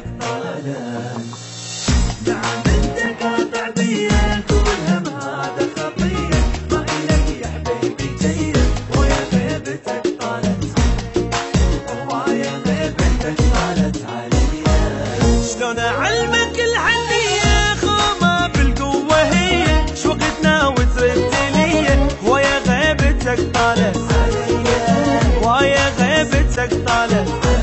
غيبتك طالت. نعم انت قاطع بيا كل هم هذا خطيه، ما إلك يا حبيبي جيد ويا غيبتك طالت، ويا غيبتك طالت علي. شلون اعلمك الحنيه خومه بالقوه هي، شوقتنا وترد لي ويا غيبتك طالت علي، ويا غيبتك طالت علي.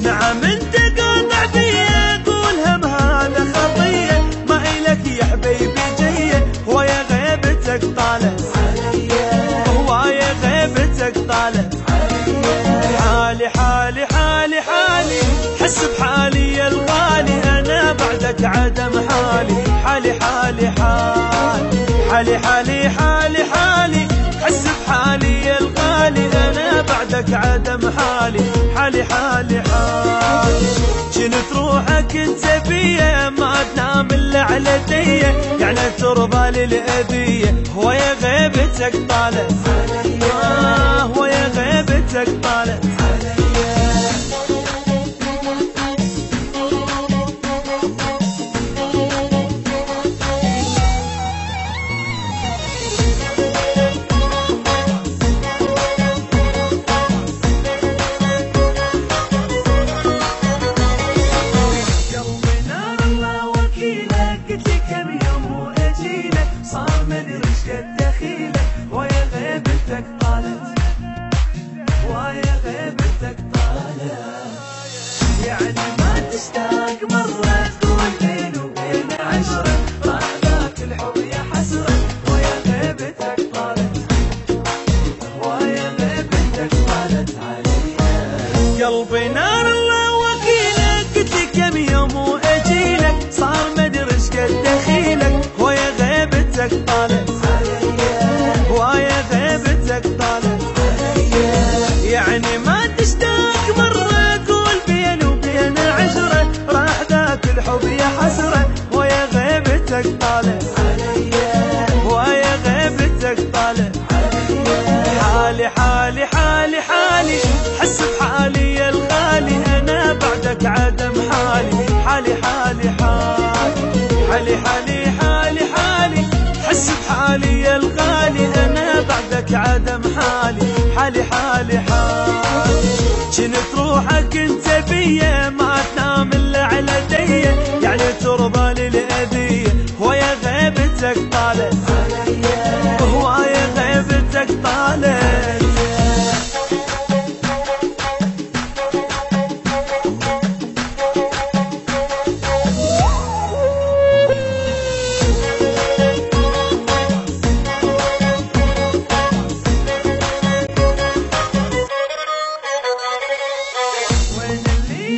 نعم انت قاطع بيا قول هم هذا خطيه، ما إلك يا حبيبي جيه ويا غيبتك طالت علي، ويا غيبتك طالت علي. حالي حالي حالي حالي حس بحالي يا الغالي، انا بعدك عدم حالي. حالي حالي حالي حالي حالي حالي حالي حس بحالي يا الغالي، انا بعدك عدم حالي. حالي حالي حالي جنت روحك انت بيا، ما تنام الا على ديه، يعني ترضى للأذية ويا غيبتك طالت علي، ويا غيبتك طالت علي. ويا غيبتك طالت، ويا غيبتك طالت. يعني ما تشتاق مرة تقول بين وبين عشرة، راح ذاك الحب يا حسرة ويا غيبتك طالت، ويا غيبتك طالت علي. قلبي نار الله وكيلك، قلت لك كم يوم واجيلك، صار مدري ايش قد دخيلك ويا غيبتك طالت علي، ويا غيبتك طالت علي. يعني ما تشتاق مرة قول بين وبين عشرة، راح ذاك الحب يا حسرة ويا غيبتك طالت علي، ويا غيبتك طالت علي. حالي حالي حالي حالي حس بحالي يا الغالي، انا بعدك عدم حالي. حالي حالي حالي حالي حالي حالي حالي حس بحالي يا الغالي، انا بعدك عدم حالي. حالي حالي حالي جنت روحك انت بيا، ما تنام الا على ديه، يعني ترضى للأذية ويا غيبتك طالت علي، ويا غيبتك طالت.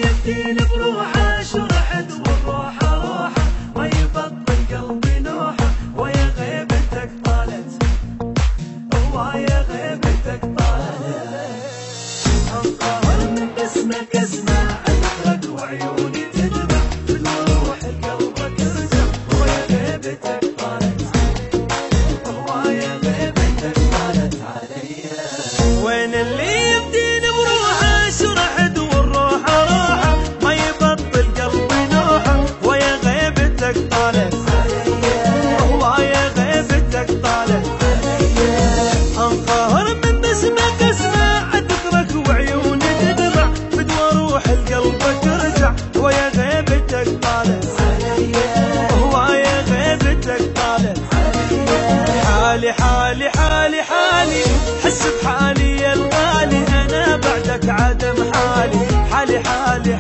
يبدين بروحه شرحت وروحه روحه، ما يبطل قلبي نوحه ويا غيبتك طالت، ويا غيبتك طالت. انقهر من اسمك اسمع اذكرك وعيوني تدمع، من روح قلبك ارجع ويا غيبتك طالت، ويا غيبتك طالت علي. وين اللي يبدين بروحه شرحت والروحه روحه، ما يبطل قلبي نوحه ويا غيبتك طالت علي، ويا غيبتك طالت علي. انقهر من باسمك اسمع اذكرك وعيوني تدمع، بدوى روح لقلبك ارجع ويا غيبتك طالت علي، ويا غيبتك طالت علي. حالي حالي حالي حالي حس بحالي يا الغالي، انا بعدك عدم حالي. حالي حالي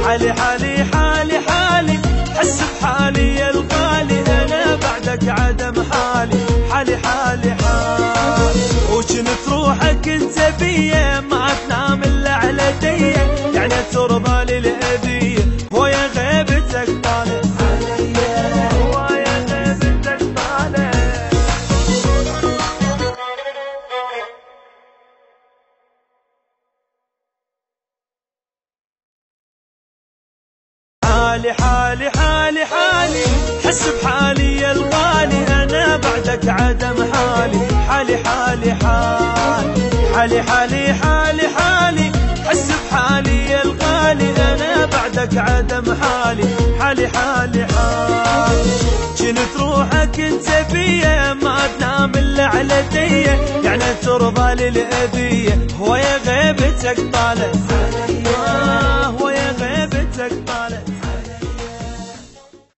حالي حالي حالي حالي حس بحالي يا الغالي، انا بعدك عدم حالي. حالي حالي حالي وجنت روحك انت بيا، ما تنام الا على ديه، يعني ترضى للأذية ويا غيبتك طالت علي، ويا غيبتك طالت. حالي حالي حالي حالي حس بحالي يا الغالي، انا بعدك عدم حالي. حالي حالي حالي حالي حالي حالي حالي حس بحالي غالي الغالي انا بعدك عدم حالي، حالي حالي حالي. كنت روحك انت بيه ما تنام الا على ديه، يعني ترضى للأبيه ويا غيبتك طالع